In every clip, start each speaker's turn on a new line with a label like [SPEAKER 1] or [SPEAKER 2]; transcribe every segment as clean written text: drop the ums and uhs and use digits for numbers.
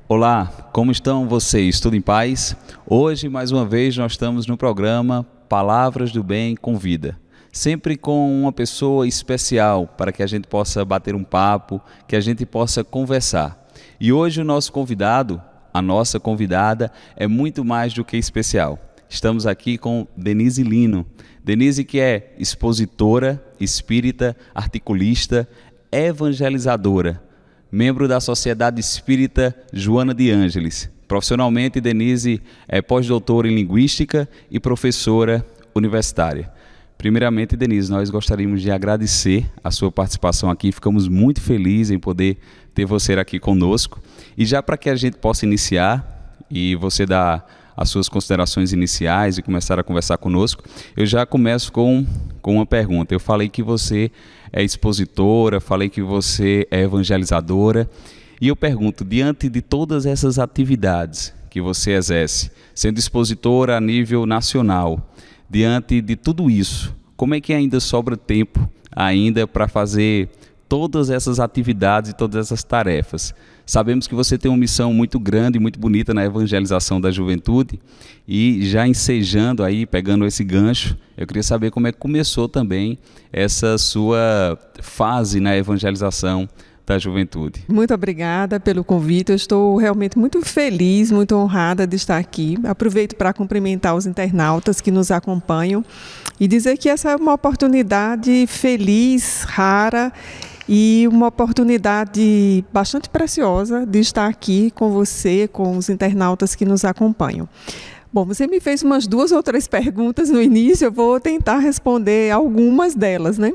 [SPEAKER 1] Olá, como estão vocês? Tudo em paz? Hoje, mais uma vez, nós estamos no programa Palavras do Bem com Vida. Sempre com uma pessoa especial para que a gente possa bater um papo, que a gente possa conversar. E hoje o nosso convidado, a nossa convidada, é muito mais do que especial. Estamos aqui com Denise Lino. Denise, que é expositora, espírita, articulista, evangelizadora, membro da Sociedade Espírita Joana de Ângeles. Profissionalmente, Denise é pós-doutora em Linguística e professora universitária. Primeiramente, Denise, nós gostaríamos de agradecer a sua participação aqui. Ficamos muito felizes em poder ter você aqui conosco. E já para que a gente possa iniciar e você dar as suas considerações iniciais e começar a conversar conosco, eu já começo com uma pergunta. Eu falei que você é expositora, falei que você é evangelizadora, e eu pergunto, diante de todas essas atividades que você exerce, sendo expositora a nível nacional, diante de tudo isso, como é que ainda sobra tempo ainda para fazer todas essas atividades e todas essas tarefas? Sabemos que você tem uma missão muito grande e muito bonita na evangelização da juventude, e já ensejando aí, pegando esse gancho, eu queria saber como é que começou também essa sua fase na evangelização da juventude.
[SPEAKER 2] Muito obrigada pelo convite, eu estou realmente muito feliz, muito honrada de estar aqui. Aproveito para cumprimentar os internautas que nos acompanham e dizer que essa é uma oportunidade feliz, rara, e uma oportunidade bastante preciosa de estar aqui com você, com os internautas que nos acompanham. Bom, você me fez umas 2 ou 3 perguntas no início, eu vou tentar responder algumas delas, né?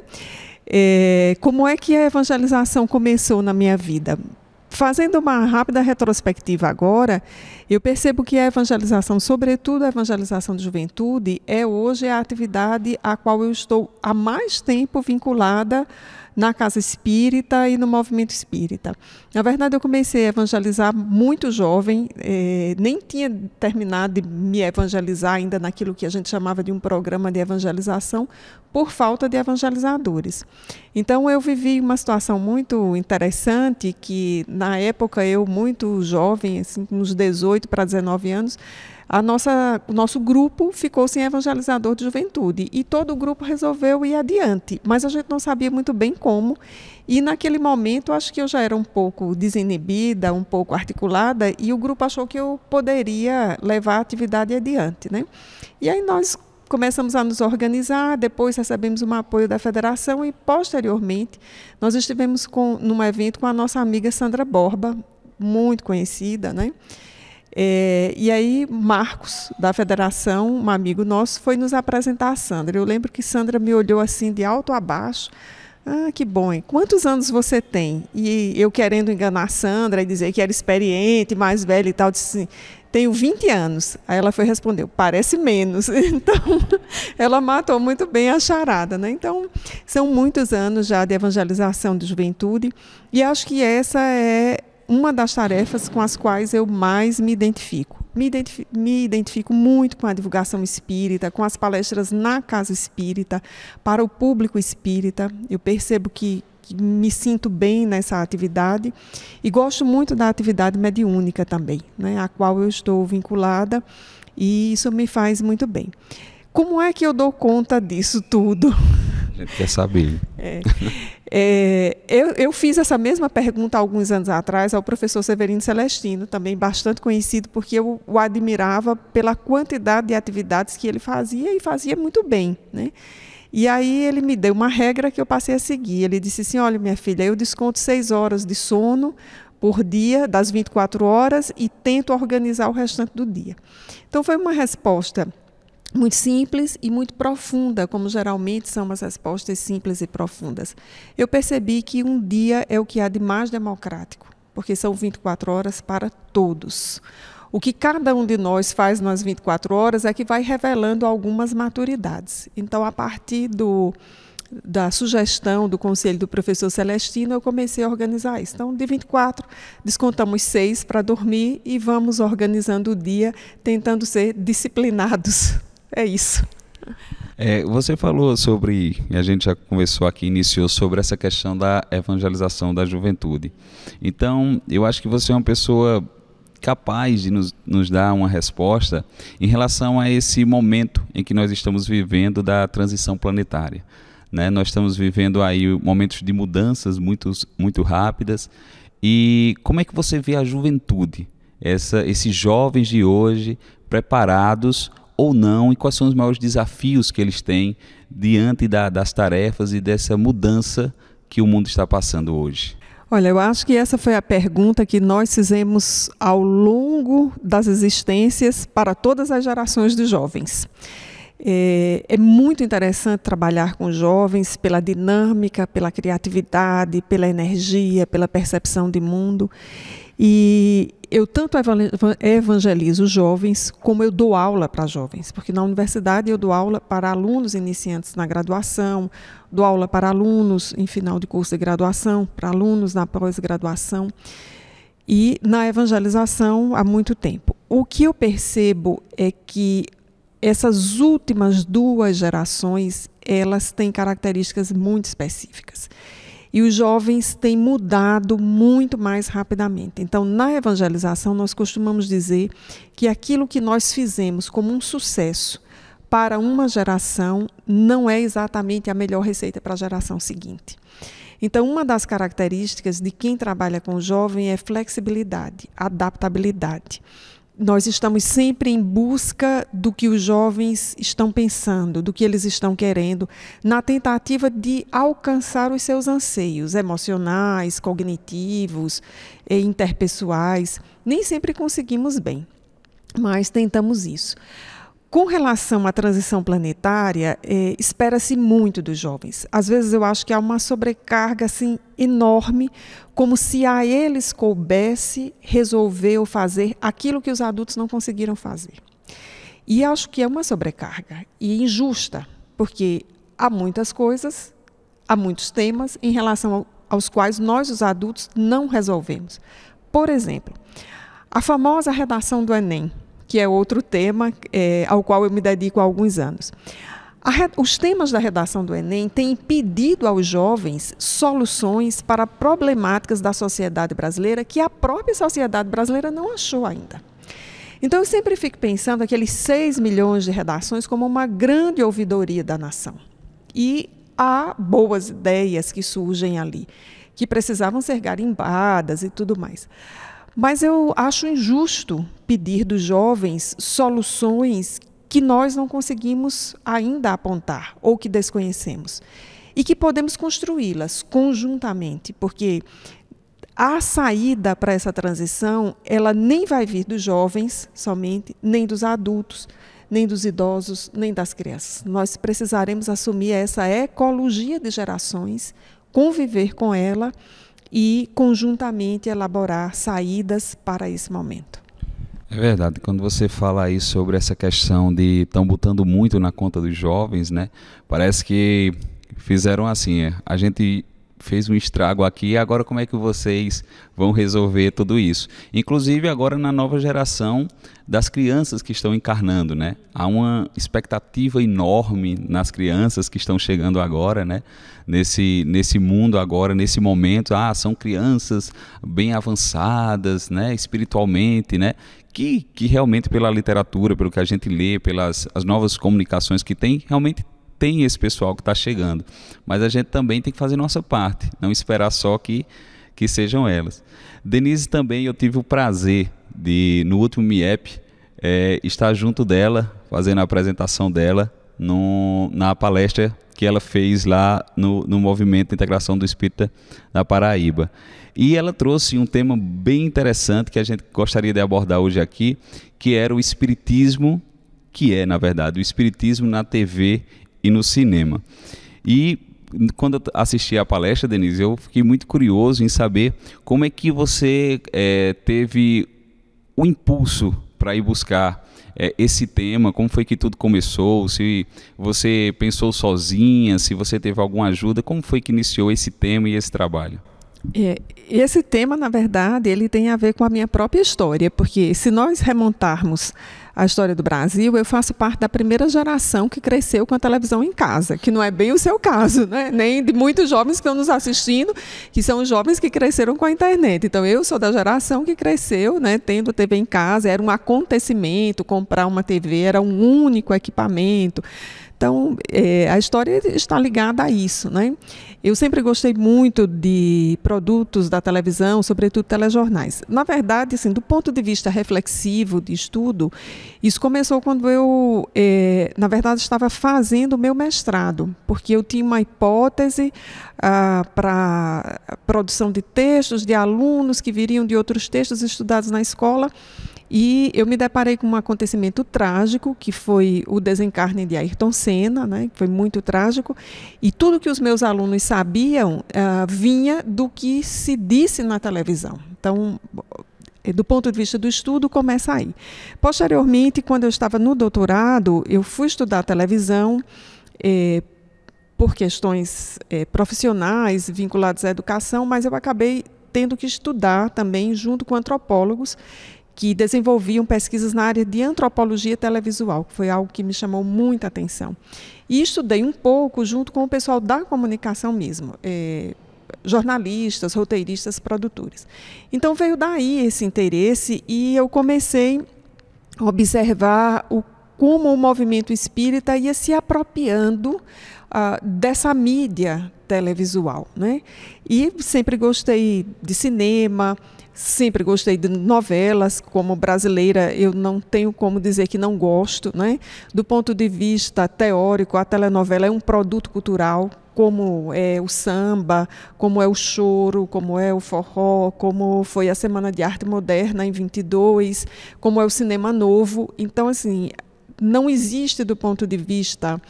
[SPEAKER 2] Como é que a evangelização começou na minha vida? Fazendo uma rápida retrospectiva agora, eu percebo que a evangelização, sobretudo a evangelização de juventude, hoje a atividade a qual eu estou há mais tempo vinculada na casa espírita e no movimento espírita. Na verdade, eu comecei a evangelizar muito jovem, nem tinha terminado de me evangelizar ainda naquilo que a gente chamava de um programa de evangelização, por falta de evangelizadores. Então, eu vivi uma situação muito interessante, que na época eu, muito jovem, assim, uns 18 para 19 anos, o nosso grupo ficou sem evangelizador de juventude e todo o grupo resolveu ir adiante, mas a gente não sabia muito bem como, e naquele momento acho que eu já era um pouco desinibida, um pouco articulada, e o grupo achou que eu poderia levar a atividade adiante, né? E aí nós começamos a nos organizar, depois recebemos um apoio da federação e posteriormente nós estivemos num evento com a nossa amiga Sandra Borba, muito conhecida, né? E aí Marcos, da federação, um amigo nosso, foi nos apresentar a Sandra. Eu lembro que Sandra me olhou assim de alto a baixo. Ah, que bom, hein? Quantos anos você tem? E eu querendo enganar a Sandra e dizer que era experiente, mais velha e tal, disse assim, tenho 20 anos. Aí ela foi responder, parece menos. Então, ela matou muito bem a charada, né? Então, são muitos anos já de evangelização de juventude, e acho que essa é uma das tarefas com as quais eu mais me identifico. Me identifico muito com a divulgação espírita, com as palestras na casa espírita, para o público espírita. Eu percebo que me sinto bem nessa atividade e gosto muito da atividade mediúnica também, né, a qual eu estou vinculada, e isso me faz muito bem. Como é que eu dou conta disso tudo?
[SPEAKER 1] A gente quer saber.
[SPEAKER 2] Eu fiz essa mesma pergunta há alguns anos atrás ao professor Severino Celestino, também bastante conhecido, porque eu o admirava pela quantidade de atividades que ele fazia, e fazia muito bem, né? E aí ele me deu uma regra que eu passei a seguir. Ele disse assim, olha, minha filha, eu desconto 6 horas de sono por dia, das 24 horas, e tento organizar o restante do dia. Então foi uma resposta muito simples e muito profunda, como geralmente são as respostas simples e profundas. Eu percebi que um dia é o que há de mais democrático, porque são 24 horas para todos. O que cada um de nós faz nas 24 horas é que vai revelando algumas maturidades. Então, a partir da sugestão do conselho do professor Celestino, eu comecei a organizar isso. Então, de 24, descontamos 6 para dormir e vamos organizando o dia, tentando ser disciplinados. É isso.
[SPEAKER 1] Você falou sobre, e a gente já conversou aqui, iniciou sobre essa questão da evangelização da juventude. Então, eu acho que você é uma pessoa capaz de nos dar uma resposta em relação a esse momento em que nós estamos vivendo da transição planetária, né? Nós estamos vivendo aí momentos de mudanças muito rápidas. E como é que você vê a juventude, esses jovens de hoje, preparados ou não, e quais são os maiores desafios que eles têm diante das tarefas e dessa mudança que o mundo está passando hoje?
[SPEAKER 2] Olha, eu acho que essa foi a pergunta que nós fizemos ao longo das existências para todas as gerações de jovens. É muito interessante trabalhar com jovens pela dinâmica, pela criatividade, pela energia, pela percepção de mundo. E eu tanto evangelizo jovens, como eu dou aula para jovens, porque na universidade eu dou aula para alunos iniciantes na graduação, dou aula para alunos em final de curso de graduação, para alunos na pós-graduação e na evangelização há muito tempo. O que eu percebo é que essas últimas 2 gerações, elas têm características muito específicas. E os jovens têm mudado muito mais rapidamente. Então, na evangelização, nós costumamos dizer que aquilo que nós fizemos como um sucesso para uma geração não é exatamente a melhor receita para a geração seguinte. Então, uma das características de quem trabalha com o jovem é flexibilidade, adaptabilidade. Nós estamos sempre em busca do que os jovens estão pensando, do que eles estão querendo, na tentativa de alcançar os seus anseios emocionais, cognitivos, interpessoais. Nem sempre conseguimos bem, mas tentamos isso. Com relação à transição planetária, espera-se muito dos jovens. Às vezes eu acho que há uma sobrecarga assim, enorme, como se a eles coubesse resolver ou fazer aquilo que os adultos não conseguiram fazer. E acho que é uma sobrecarga, e injusta, porque há muitas coisas, há muitos temas em relação aos quais nós, os adultos, não resolvemos. Por exemplo, a famosa redação do Enem, que é outro tema ao qual eu me dedico há alguns anos. Os temas da redação do Enem têm impedido aos jovens soluções para problemáticas da sociedade brasileira que a própria sociedade brasileira não achou ainda. Então, eu sempre fico pensando aqueles 6 milhões de redações como uma grande ouvidoria da nação. E há boas ideias que surgem ali, que precisavam ser garimbadas e tudo mais. Mas eu acho injusto pedir dos jovens soluções que nós não conseguimos ainda apontar ou que desconhecemos e que podemos construí-las conjuntamente, porque a saída para essa transição, ela nem vai vir dos jovens somente, nem dos adultos, nem dos idosos, nem das crianças. Nós precisaremos assumir essa ecologia de gerações, conviver com ela e conjuntamente elaborar saídas para esse momento.
[SPEAKER 1] É verdade, quando você fala aí sobre essa questão de estão botando muito na conta dos jovens, né? Parece que fizeram assim, a gente fez um estrago aqui, agora como é que vocês vão resolver tudo isso? Inclusive agora na nova geração das crianças que estão encarnando, né? Há uma expectativa enorme nas crianças que estão chegando agora, né? Nesse mundo agora, nesse momento, são crianças bem avançadas, né? Espiritualmente, né? Que realmente pela literatura, pelo que a gente lê, pelas as novas comunicações que tem, realmente tem esse pessoal que está chegando, mas a gente também tem que fazer nossa parte, não esperar só que sejam elas. Denise também, eu tive o prazer de, no último MIEP, estar junto dela, fazendo a apresentação dela na palestra que ela fez lá no Movimento de Integração do Espírita da Paraíba. E ela trouxe um tema bem interessante que a gente gostaria de abordar hoje aqui, que era o espiritismo, que é, na verdade, o espiritismo na TV e no cinema. E quando eu assisti a palestra, Denise, eu fiquei muito curioso em saber como é que você teve o impulso para ir buscar esse tema, como foi que tudo começou, se você pensou sozinha, se você teve alguma ajuda, como foi que iniciou esse tema e esse trabalho?
[SPEAKER 2] Esse tema, na verdade, ele tem a ver com a minha própria história, porque se nós remontarmos a história do Brasil, eu faço parte da primeira geração que cresceu com a televisão em casa, que não é bem o seu caso, né? Nem de muitos jovens que estão nos assistindo, que são os jovens que cresceram com a internet. Então, eu sou da geração que cresceu, né, tendo TV em casa, era um acontecimento, comprar uma TV era um único equipamento. Então, a história está ligada a isso, né? Eu sempre gostei muito de produtos da televisão, sobretudo telejornais. Na verdade, assim, do ponto de vista reflexivo, de estudo, isso começou quando eu, na verdade, estava fazendo o meu mestrado, porque eu tinha uma hipótese para produção de textos de alunos que viriam de outros textos estudados na escola. E eu me deparei com um acontecimento trágico, que foi o desencarne de Ayrton Senna, né, que foi muito trágico, e tudo que os meus alunos sabiam vinha do que se disse na televisão. Então, do ponto de vista do estudo, começa aí. Posteriormente, quando eu estava no doutorado, eu fui estudar televisão por questões profissionais vinculadas à educação, mas eu acabei tendo que estudar também junto com antropólogos que desenvolviam pesquisas na área de antropologia televisual, que foi algo que me chamou muita atenção. E estudei um pouco junto com o pessoal da comunicação mesmo, jornalistas, roteiristas, produtores. Então veio daí esse interesse e eu comecei a observar como o movimento espírita ia se apropriando dessa mídia televisual, né? E sempre gostei de cinema, sempre gostei de novelas. Como brasileira, eu não tenho como dizer que não gosto, né? Do ponto de vista teórico, a telenovela é um produto cultural, como é o samba, como é o choro, como é o forró, como foi a Semana de Arte Moderna em 22, como é o cinema novo. Então, assim, não existe do ponto de vista,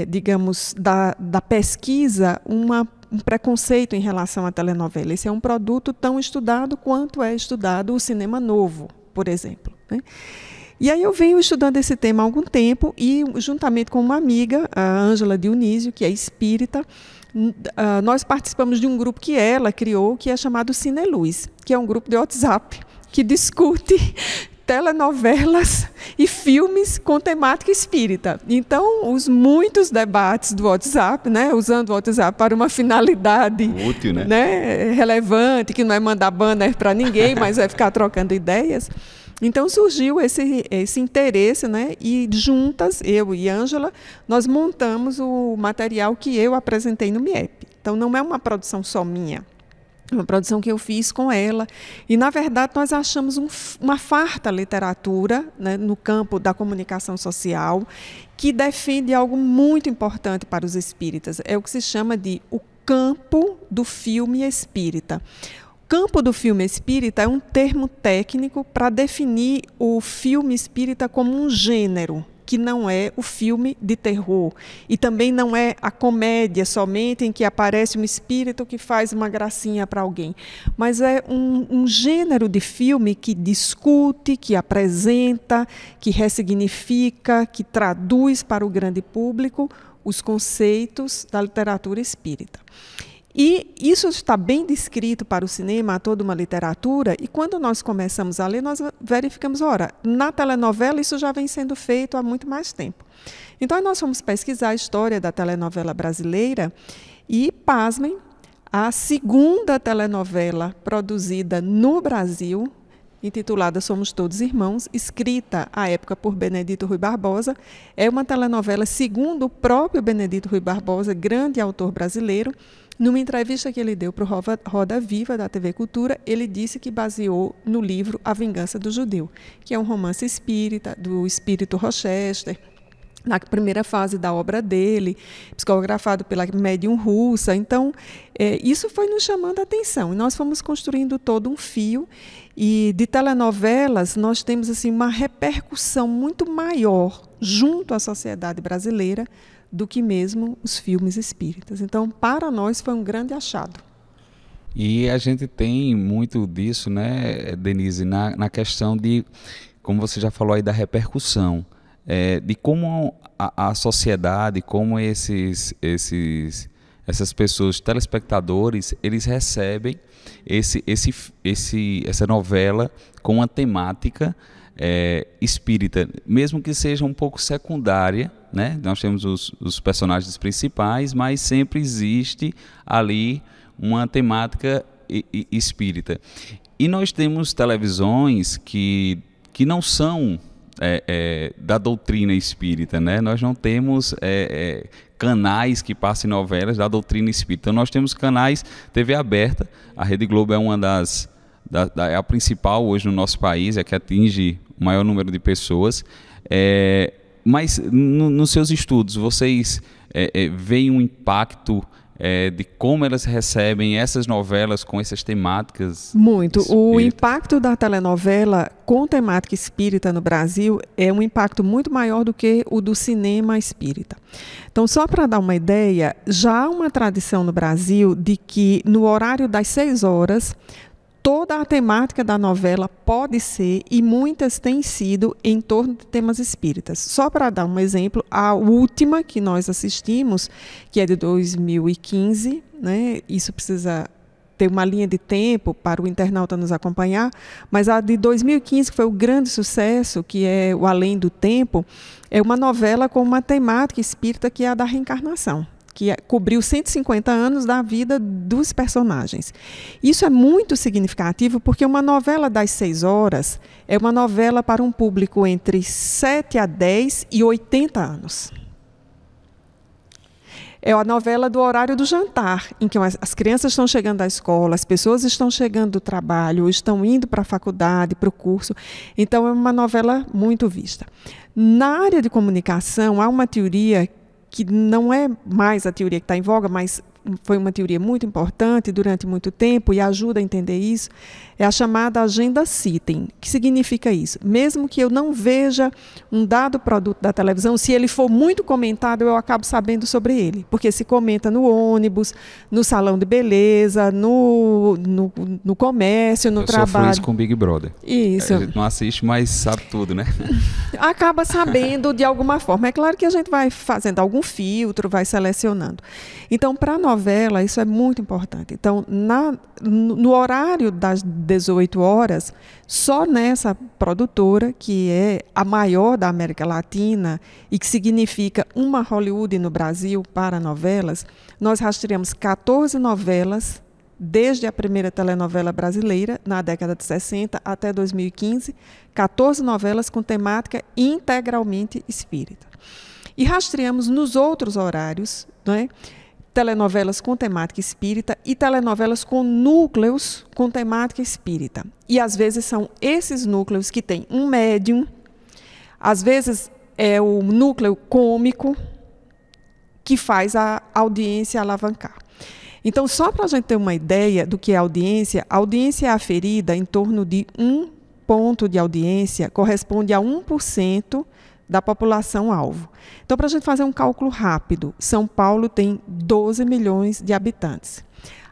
[SPEAKER 2] digamos, da pesquisa, um preconceito em relação à telenovela. Esse é um produto tão estudado quanto é estudado o cinema novo, por exemplo, né? E aí eu venho estudando esse tema há algum tempo e, juntamente com uma amiga, a Ângela Dionísio, que é espírita, nós participamos de um grupo que ela criou, que é chamado Cineluz, que é um grupo de WhatsApp que discute telenovelas e filmes com temática espírita. Então, os muitos debates do WhatsApp, né, usando o WhatsApp para uma finalidade útil, né, relevante, que não é mandar banner para ninguém, mas é ficar trocando ideias. Então, surgiu esse interesse, né, e juntas, eu e Ângela, nós montamos o material que eu apresentei no MIEP. Então, não é uma produção só minha. Uma produção que eu fiz com ela. E, na verdade, nós achamos uma farta literatura, né, no campo da comunicação social, que defende algo muito importante para os espíritas. É o que se chama de o campo do filme espírita. O campo do filme espírita é um termo técnico para definir o filme espírita como um gênero, que não é o filme de terror. E também não é a comédia somente em que aparece um espírito que faz uma gracinha para alguém. Mas é um gênero de filme que discute, que apresenta, que ressignifica, que traduz para o grande público os conceitos da literatura espírita. E isso está bem descrito para o cinema, há toda uma literatura, e quando nós começamos a ler, nós verificamos, ora, na telenovela isso já vem sendo feito há muito mais tempo. Então, nós fomos pesquisar a história da telenovela brasileira e, pasmem, a segunda telenovela produzida no Brasil, intitulada Somos Todos Irmãos, escrita à época por Benedito Rui Barbosa, é uma telenovela, segundo o próprio Benedito Rui Barbosa, grande autor brasileiro. Numa entrevista que ele deu para o Roda Viva, da TV Cultura, ele disse que baseou no livro A Vingança do Judeu, que é um romance espírita, do espírito Rochester, na primeira fase da obra dele, psicografado pela médium russa. Então, isso foi nos chamando a atenção. E nós fomos construindo todo um fio. E de telenovelas, nós temos assim, uma repercussão muito maior junto à sociedade brasileira do que mesmo os filmes espíritas. Então, para nós, foi um grande achado.
[SPEAKER 1] E a gente tem muito disso, né, Denise, na questão de, como você já falou aí, da repercussão, de como a sociedade, como essas pessoas, telespectadores, eles recebem essa novela com uma temática espírita, mesmo que seja um pouco secundária, né? Nós temos os personagens principais, mas sempre existe ali uma temática espírita. E nós temos televisões que não são da doutrina espírita, né? Nós não temos canais que passem novelas da doutrina espírita. Então nós temos canais TV aberta, a Rede Globo é uma é a principal hoje no nosso país, é que atinge o maior número de pessoas, mas nos seus estudos vocês veem um impacto de como elas recebem essas novelas com essas temáticas?
[SPEAKER 2] Muito. O impacto da telenovela com temática espírita no Brasil é um impacto muito maior do que o do cinema espírita. Então, só para dar uma ideia, já há uma tradição no Brasil de que no horário das 6 horas, toda a temática da novela pode ser, e muitas têm sido, em torno de temas espíritas. Só para dar um exemplo, a última que nós assistimos, que é de 2015, né? Isso precisa ter uma linha de tempo para o internauta nos acompanhar, mas a de 2015, que foi o grande sucesso, que é o Além do Tempo, é uma novela com uma temática espírita que é a da reencarnação, que cobriu 150 anos da vida dos personagens. Isso é muito significativo porque uma novela das 6 horas é uma novela para um público entre 7 a 10 e 80 anos. É a novela do horário do jantar, em que as crianças estão chegando da escola, as pessoas estão chegando do trabalho, estão indo para a faculdade, para o curso. Então, é uma novela muito vista. Na área de comunicação, há uma teoria que não é mais a teoria que está em voga, mas foi uma teoria muito importante durante muito tempo e ajuda a entender isso, é a chamada agenda sitem. Que significa isso? Mesmo que eu não veja um dado produto da televisão, se ele for muito comentado, eu acabo sabendo sobre ele, porque se comenta no ônibus, no salão de beleza, no comércio, no trabalho.
[SPEAKER 1] Eu sofro isso com o Big Brother.
[SPEAKER 2] Isso.
[SPEAKER 1] A gente não assiste, mas sabe tudo, né?
[SPEAKER 2] Acaba sabendo de alguma forma. É claro que a gente vai fazendo algum filtro, vai selecionando. Então, para a novela, isso é muito importante. Então, no horário das 18 horas, só nessa produtora, que é a maior da América Latina e que significa uma Hollywood no Brasil para novelas, nós rastreamos 14 novelas, desde a primeira telenovela brasileira, na década de 60 até 2015, 14 novelas com temática integralmente espírita. E rastreamos nos outros horários, né, telenovelas com temática espírita e telenovelas com núcleos com temática espírita. E às vezes são esses núcleos que têm um médium, às vezes é o núcleo cômico que faz a audiência alavancar. Então, só para a gente ter uma ideia do que é a audiência é aferida em torno de 1 ponto de audiência, corresponde a 1% da população-alvo. Então, para a gente fazer um cálculo rápido, São Paulo tem 12 milhões de habitantes.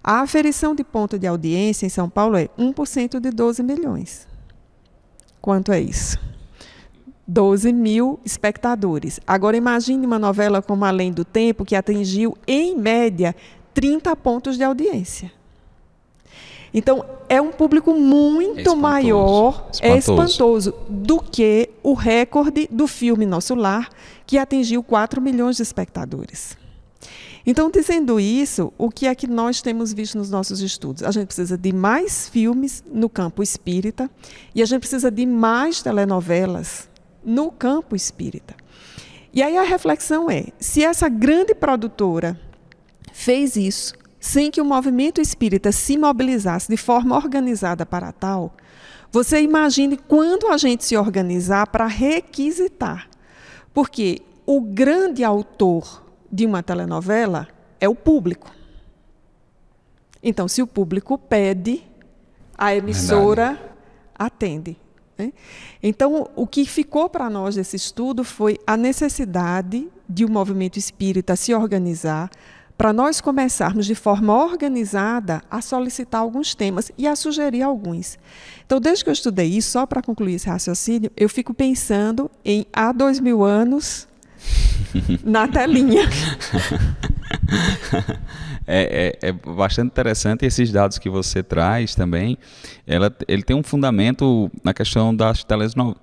[SPEAKER 2] A aferição de ponto de audiência em São Paulo é 1% de 12 milhões. Quanto é isso? 12 mil espectadores. Agora, imagine uma novela como Além do Tempo, que atingiu, em média, 30 pontos de audiência. Então, é um público muito maior, espantoso, do que o recorde do filme Nosso Lar, que atingiu 4 milhões de espectadores. Então, dizendo isso, o que é que nós temos visto nos nossos estudos? A gente precisa de mais filmes no campo espírita e a gente precisa de mais telenovelas no campo espírita. E aí a reflexão é, se essa grande produtora fez isso, sem que o movimento espírita se mobilizasse de forma organizada para tal, você imagine quando a gente se organizar para requisitar. Porque o grande autor de uma telenovela é o público. Então, se o público pede, a emissora atende. Né? Então, o que ficou para nós desse estudo foi a necessidade de um movimento espírita se organizar para nós começarmos de forma organizada a solicitar alguns temas e a sugerir alguns. Então, desde que eu estudei isso, só para concluir esse raciocínio, eu fico pensando em há 2000 anos na telinha.
[SPEAKER 1] É bastante interessante esses dados que você traz também. Ele tem um fundamento na questão das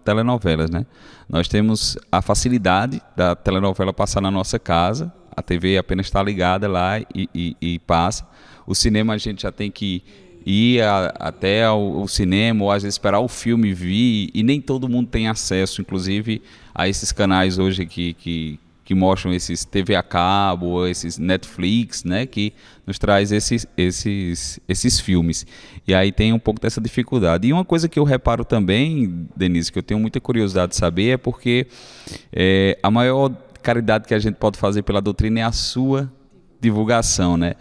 [SPEAKER 1] telenovelas, né? Nós temos a facilidade da telenovela passar na nossa casa, a TV apenas está ligada lá e passa. O cinema a gente já tem que ir até o cinema, ou às vezes esperar o filme vir, e nem todo mundo tem acesso, inclusive, a esses canais hoje que mostram esses TV a cabo, esses Netflix, né, que nos traz esses filmes. E aí tem um pouco dessa dificuldade. E uma coisa que eu reparo também, Denise, que eu tenho muita curiosidade de saber, é porque a maior caridade que a gente pode fazer pela doutrina é a sua divulgação, né?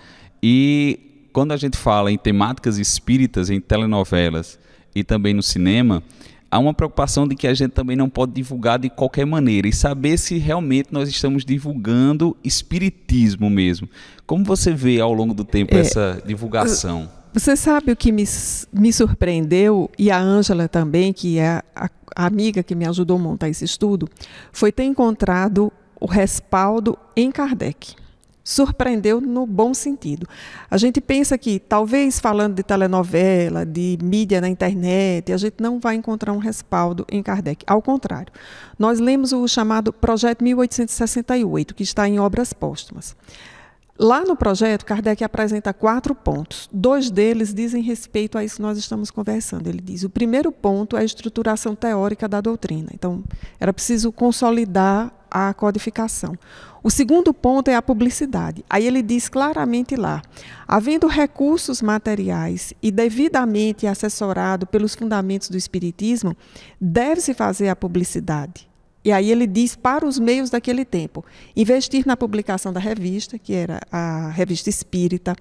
[SPEAKER 1] E quando a gente fala em temáticas espíritas, em telenovelas e também no cinema, há uma preocupação de que a gente também não pode divulgar de qualquer maneira e saber se realmente nós estamos divulgando espiritismo mesmo. Como você vê ao longo do tempo essa divulgação?
[SPEAKER 2] Você sabe o que me surpreendeu, e a Ângela também, que é a amiga que me ajudou a montar esse estudo, foi ter encontrado o respaldo em Kardec. Surpreendeu no bom sentido. A gente pensa que, talvez falando de telenovela, de mídia na internet, a gente não vai encontrar um respaldo em Kardec. Ao contrário, nós lemos o chamado Projeto 1868, que está em Obras Póstumas. Lá no projeto, Kardec apresenta 4 pontos. 2 deles dizem respeito a isso que nós estamos conversando. Ele diz: o primeiro ponto é a estruturação teórica da doutrina. Então, era preciso consolidar a codificação. O segundo ponto é a publicidade. Aí ele diz claramente lá: havendo recursos materiais e devidamente assessorado pelos fundamentos do Espiritismo, deve-se fazer a publicidade. E aí ele diz para os meios daquele tempo: investir na publicação da revista, que era a Revista Espírita,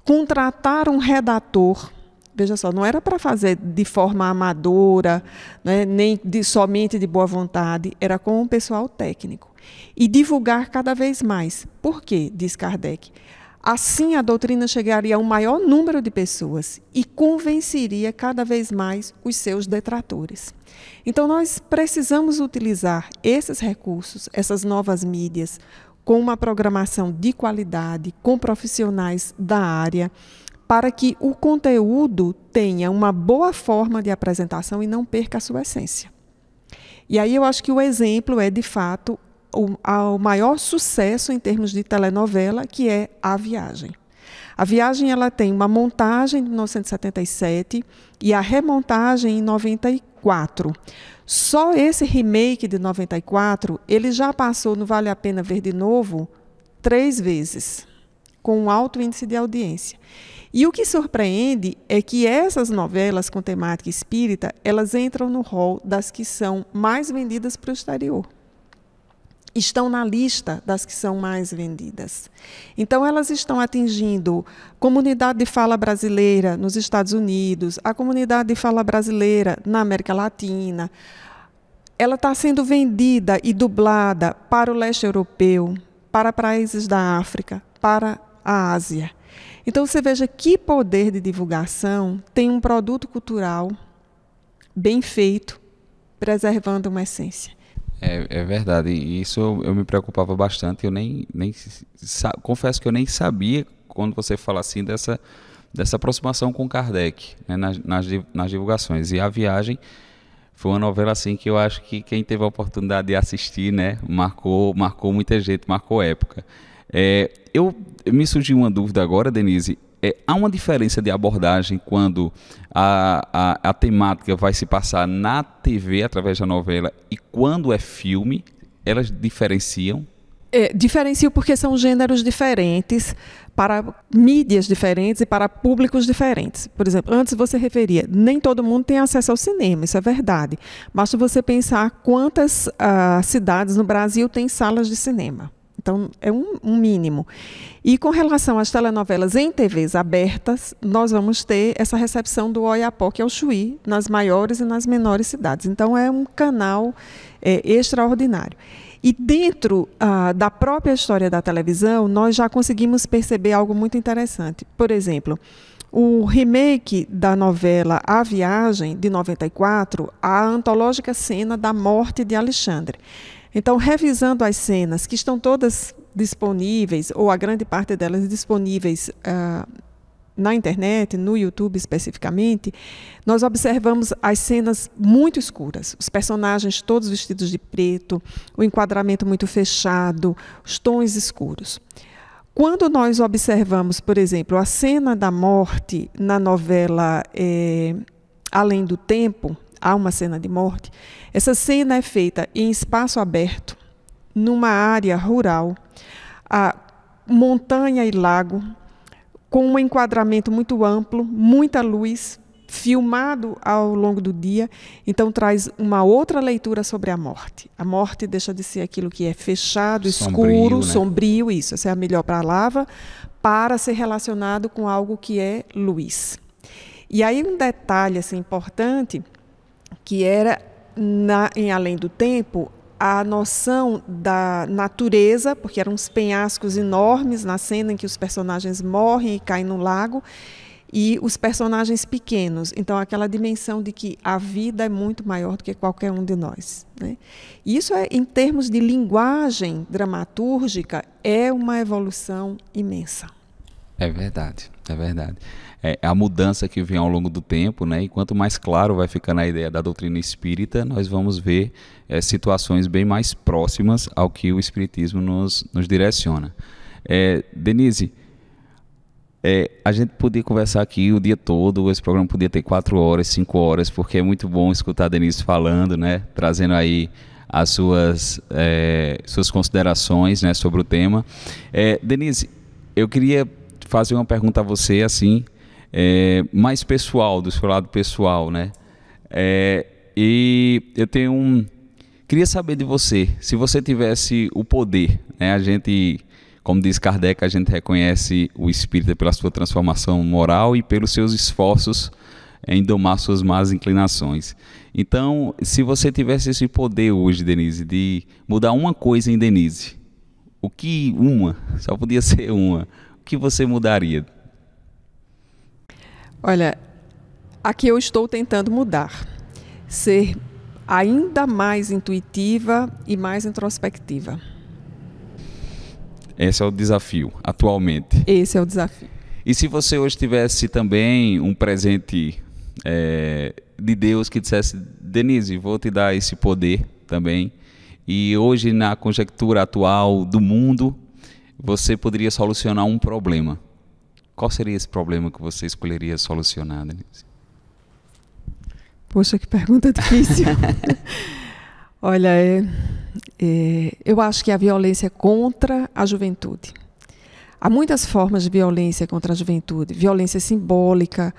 [SPEAKER 2] contratar um redator. Veja só, não era para fazer de forma amadora, né, nem somente de boa vontade, era com um pessoal técnico. E divulgar cada vez mais. Por quê? Diz Kardec. Assim a doutrina chegaria a um maior número de pessoas e convenceria cada vez mais os seus detratores. Então nós precisamos utilizar esses recursos, essas novas mídias, com uma programação de qualidade, com profissionais da área, para que o conteúdo tenha uma boa forma de apresentação e não perca a sua essência. E aí eu acho que o exemplo é, de fato, o maior sucesso em termos de telenovela, que é A Viagem. A Viagem ela tem uma montagem de 1977 e a remontagem em 94. Só esse remake de 94, ele já passou no Vale a Pena Ver de Novo 3 vezes, com um alto índice de audiência. E o que surpreende é que essas novelas com temática espírita, elas entram no rol das que são mais vendidas para o exterior. Estão na lista das que são mais vendidas. Então, elas estão atingindo comunidade de fala brasileira nos Estados Unidos, a comunidade de fala brasileira na América Latina. Ela está sendo vendida e dublada para o leste europeu, para países da África, para a Ásia. Então, você veja que poder de divulgação tem um produto cultural bem feito, preservando uma essência.
[SPEAKER 1] É verdade, e isso eu me preocupava bastante. Eu confesso que eu nem sabia, quando você fala assim, dessa aproximação com Kardec, né, nas divulgações. E A Viagem foi uma novela assim que eu acho que quem teve a oportunidade de assistir, né, marcou muita gente, marcou época. Me surgiu uma dúvida agora, Denise. Há uma diferença de abordagem quando a temática vai se passar na TV através da novela e quando é filme? Elas diferenciam?
[SPEAKER 2] Diferenciam porque são gêneros diferentes, para mídias diferentes e para públicos diferentes. Por exemplo, antes você referia, nem todo mundo tem acesso ao cinema, isso é verdade. Basta você pensar quantas cidades no Brasil têm salas de cinema. Então, é um mínimo. E com relação às telenovelas em TVs abertas, nós vamos ter essa recepção do Oiapoque ao Chuí, nas maiores e nas menores cidades. Então, é um canal extraordinário. E dentro da própria história da televisão, nós já conseguimos perceber algo muito interessante. Por exemplo, o remake da novela A Viagem, de 94, a antológica cena da morte de Alexandre. Então, revisando as cenas, que estão todas disponíveis, ou a grande parte delas disponíveis na internet, no YouTube especificamente, nós observamos as cenas muito escuras, os personagens todos vestidos de preto, o enquadramento muito fechado, os tons escuros. Quando nós observamos, por exemplo, a cena da morte na novela Além do Tempo, há uma cena de morte, essa cena é feita em espaço aberto, numa área rural, a montanha e lago, com um enquadramento muito amplo, muita luz, filmado ao longo do dia, então traz uma outra leitura sobre a morte. A morte deixa de ser aquilo que é fechado, escuro, sombrio, isso, essa é a melhor palavra, para ser relacionado com algo que é luz. E aí um detalhe assim, importante, que era, em Além do Tempo, a noção da natureza, porque eram uns penhascos enormes na cena em que os personagens morrem e caem no lago, e os personagens pequenos. Então, aquela dimensão de que a vida é muito maior do que qualquer um de nós, né? Isso, em termos de linguagem dramatúrgica, é uma evolução imensa.
[SPEAKER 1] É verdade, é verdade. É a mudança que vem ao longo do tempo, né? E quanto mais claro vai ficando a ideia da doutrina espírita, nós vamos ver situações bem mais próximas ao que o Espiritismo nos direciona. Denise, a gente podia conversar aqui o dia todo, esse programa podia ter 4 horas, 5 horas, porque é muito bom escutar a Denise falando, né? Trazendo aí as suas considerações, né, sobre o tema. Denise, eu queria fazer uma pergunta a você, assim, mais pessoal, do seu lado pessoal, né? E eu queria saber de você, se você tivesse o poder, né? A gente, como diz Kardec, a gente reconhece o espírita pela sua transformação moral e pelos seus esforços em domar suas más inclinações. Então, se você tivesse esse poder hoje, Denise, de mudar uma coisa em Denise, só podia ser uma, o que você mudaria?
[SPEAKER 2] Olha, aqui eu estou tentando mudar, ser ainda mais intuitiva e mais introspectiva.
[SPEAKER 1] Esse é o desafio, atualmente.
[SPEAKER 2] Esse é o desafio.
[SPEAKER 1] E se você hoje tivesse também um presente de Deus que dissesse: Denise, vou te dar esse poder também, e hoje na conjectura atual do mundo, você poderia solucionar um problema. Qual seria esse problema que você escolheria solucionar, Denise?
[SPEAKER 2] Poxa, que pergunta difícil. Olha, eu acho que a violência contra a juventude. Há muitas formas de violência contra a juventude. Violência simbólica,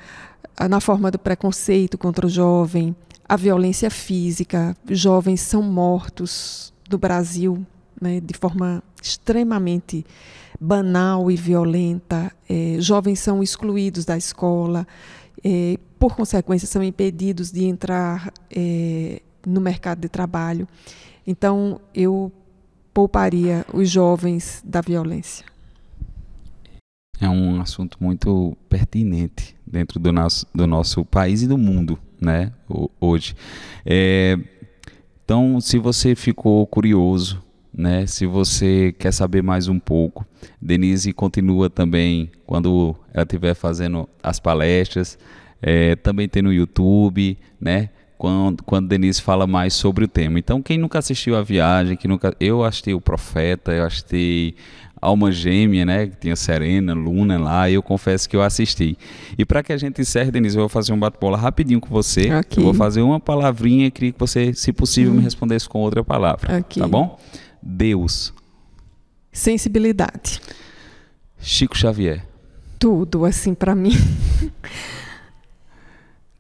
[SPEAKER 2] na forma do preconceito contra o jovem, a violência física. Jovens são mortos no Brasil, né, de forma extremamente banal e violenta. Jovens são excluídos da escola, por consequência são impedidos de entrar no mercado de trabalho. Então, eu pouparia os jovens da violência.
[SPEAKER 1] É um assunto muito pertinente dentro do nosso país e do mundo, né, hoje. Então, se você ficou curioso, né, se você quer saber mais um pouco, Denise continua também, quando ela estiver fazendo as palestras, também tem no YouTube, né, quando Denise fala mais sobre o tema. Então, quem nunca assistiu A Viagem, eu assisti O Profeta, eu assisti Alma Gêmea, né, que tinha Serena, Luna lá, eu confesso que eu assisti. E para que a gente encerre, Denise, eu vou fazer um bate-bola rapidinho com você. Okay. Eu vou fazer uma palavrinha e queria que você, se possível, me respondesse com outra palavra. Okay. Tá bom? Deus.
[SPEAKER 2] Sensibilidade.
[SPEAKER 1] Chico Xavier.
[SPEAKER 2] Tudo, assim, para mim.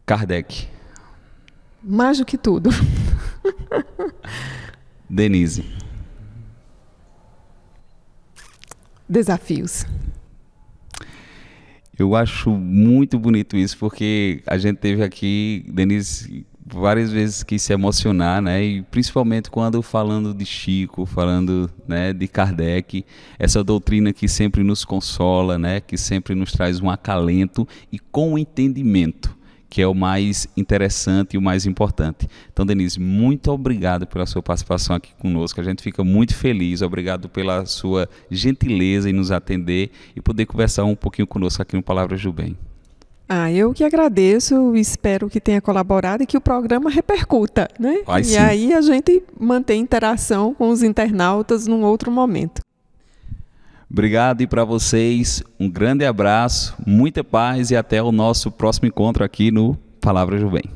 [SPEAKER 1] Kardec.
[SPEAKER 2] Mais do que tudo.
[SPEAKER 1] Denise.
[SPEAKER 2] Desafios.
[SPEAKER 1] Eu acho muito bonito isso, porque a gente teve aqui, Denise, várias vezes quis se emocionar, né? E principalmente quando falando de Chico, falando, né, de Kardec, essa doutrina que sempre nos consola, né? Que sempre nos traz um acalento e com o entendimento que é o mais interessante e o mais importante. Então, Denise, muito obrigado pela sua participação aqui conosco. A gente fica muito feliz. Obrigado pela sua gentileza em nos atender e poder conversar um pouquinho conosco aqui no Palavras do Bem.
[SPEAKER 2] Eu que agradeço, espero que tenha colaborado e que o programa repercuta, né?
[SPEAKER 1] Sim.
[SPEAKER 2] Aí a gente mantém interação com os internautas num outro momento.
[SPEAKER 1] Obrigado, e para vocês um grande abraço, muita paz e até o nosso próximo encontro aqui no Palavras do Bem.